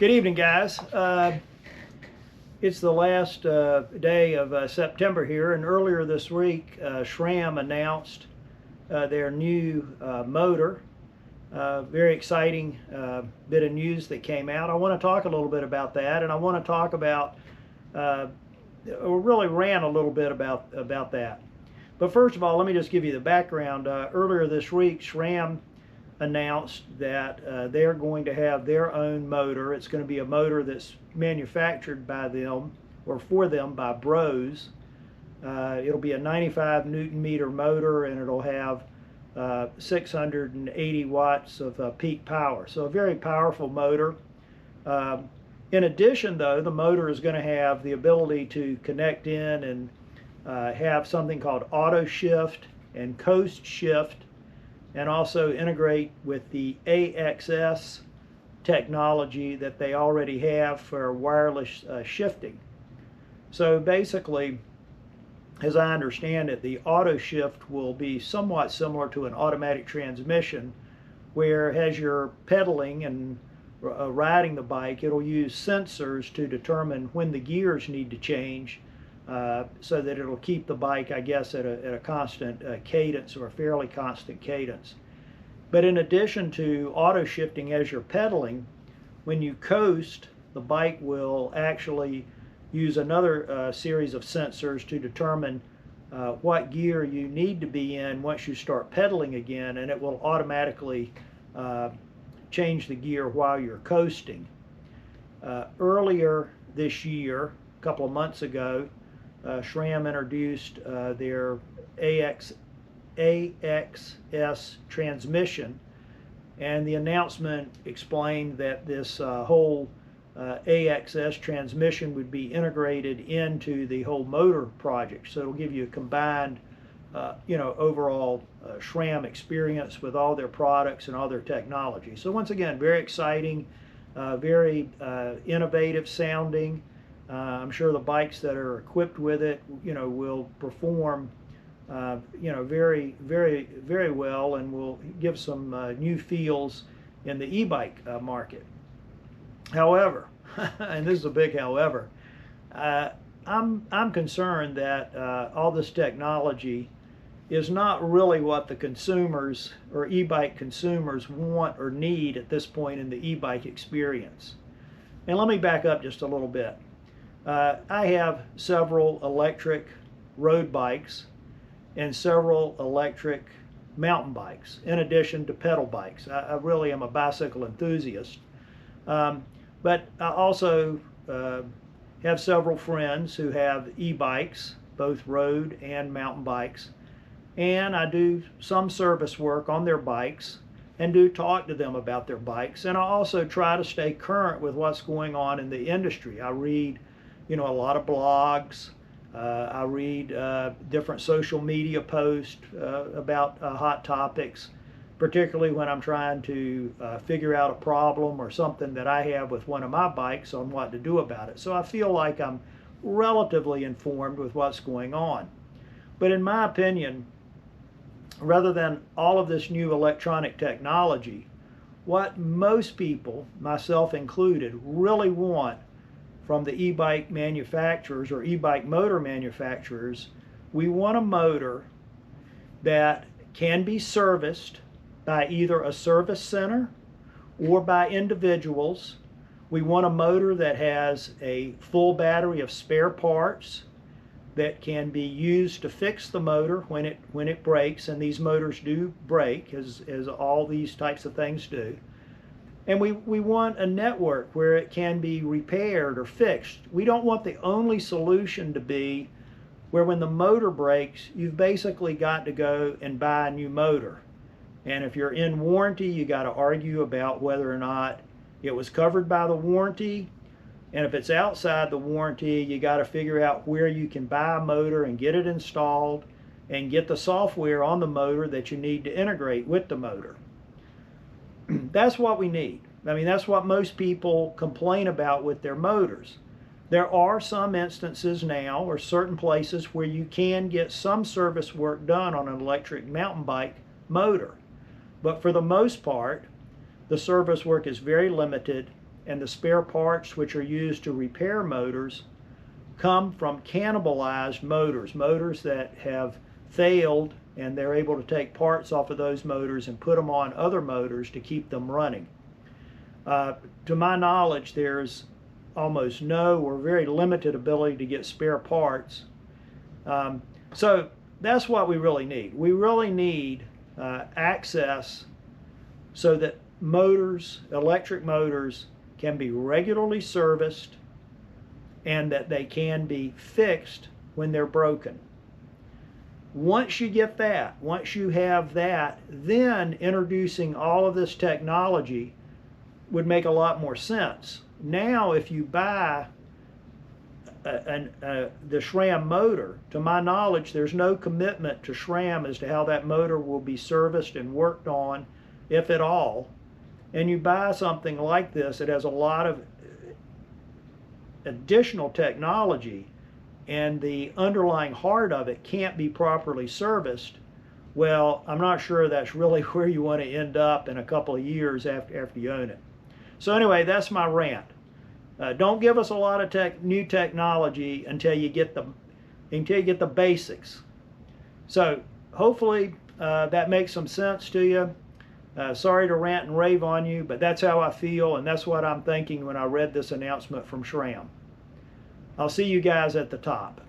Good evening, guys. It's the last day of September here, and earlier this week SRAM announced their new motor. Very exciting bit of news that came out. I want to talk a little bit about that, and I want to talk about, or really rant a little bit about that. But first of all, let me just give you the background. Earlier this week, SRAM announced that they're going to have their own motor. It's going to be a motor that's manufactured by them or for them by Bose. It'll be a 95 Newton meter motor, and it'll have 680 watts of peak power. So a very powerful motor. In addition, though, the motor is going to have the ability to connect in and have something called auto shift and coast shift, and also integrate with the AXS technology that they already have for wireless shifting. So basically, as I understand it, the auto shift will be somewhat similar to an automatic transmission, where as you're pedaling and riding the bike, it'll use sensors to determine when the gears need to change, so that it'll keep the bike, I guess, at a constant cadence, or a fairly constant cadence. But in addition to auto shifting as you're pedaling, when you coast, the bike will actually use another series of sensors to determine what gear you need to be in once you start pedaling again, and it will automatically change the gear while you're coasting. Earlier this year, a couple of months ago, SRAM introduced their AXS transmission, and the announcement explained that this whole AXS transmission would be integrated into the whole motor project. So it'll give you a combined, overall SRAM experience with all their products and all their technology. So once again, very exciting, very innovative sounding. I'm sure the bikes that are equipped with it, will perform, very, very, very well, and will give some new feels in the e-bike market. However, and this is a big however, I'm concerned that all this technology is not really what the consumers or e-bike consumers want or need at this point in the e-bike experience. And let me back up just a little bit. I have several electric road bikes and several electric mountain bikes, in addition to pedal bikes. I really am a bicycle enthusiast. But I also have several friends who have e-bikes, both road and mountain bikes, and I do some service work on their bikes and do talk to them about their bikes. And I also try to stay current with what's going on in the industry. I read a lot of blogs. I read different social media posts about hot topics, particularly when I'm trying to figure out a problem or something that I have with one of my bikes on what to do about it. So I feel like I'm relatively informed with what's going on. But in my opinion, rather than all of this new electronic technology, what most people, myself included, really want from the e-bike manufacturers or e-bike motor manufacturers, we want a motor that can be serviced by either a service center or by individuals. We want a motor that has a full battery of spare parts that can be used to fix the motor when it breaks, and these motors do break, as all these types of things do. And we want a network where it can be repaired or fixed. We don't want the only solution to be where when the motor breaks, you've basically got to go and buy a new motor. And if you're in warranty, you got to argue about whether or not it was covered by the warranty. And if it's outside the warranty, you got to figure out where you can buy a motor and get it installed and get the software on the motor that you need to integrate with the motor. That's what we need. I mean, that's what most people complain about with their motors. There are some instances now, or certain places, where you can get some service work done on an electric mountain bike motor. But for the most part, the service work is very limited, and the spare parts which are used to repair motors come from cannibalized motors, motors that have failed, and they're able to take parts off of those motors and put them on other motors to keep them running. To my knowledge, there's almost no or very limited ability to get spare parts. So that's what we really need. We really need access so that motors, electric motors, can be regularly serviced and that they can be fixed when they're broken. Once you get that, once you have that, then introducing all of this technology would make a lot more sense. Now, if you buy the SRAM motor, to my knowledge, there's no commitment to SRAM as to how that motor will be serviced and worked on, if at all. And you buy something like this, it has a lot of additional technology, and the underlying heart of it can't be properly serviced. Well, I'm not sure that's really where you want to end up in a couple of years after you own it. So anyway, that's my rant. Don't give us a lot of new technology until you get the basics. So hopefully that makes some sense to you. Sorry to rant and rave on you, but that's how I feel, and that's what I'm thinking when I read this announcement from SRAM. I'll see you guys at the top.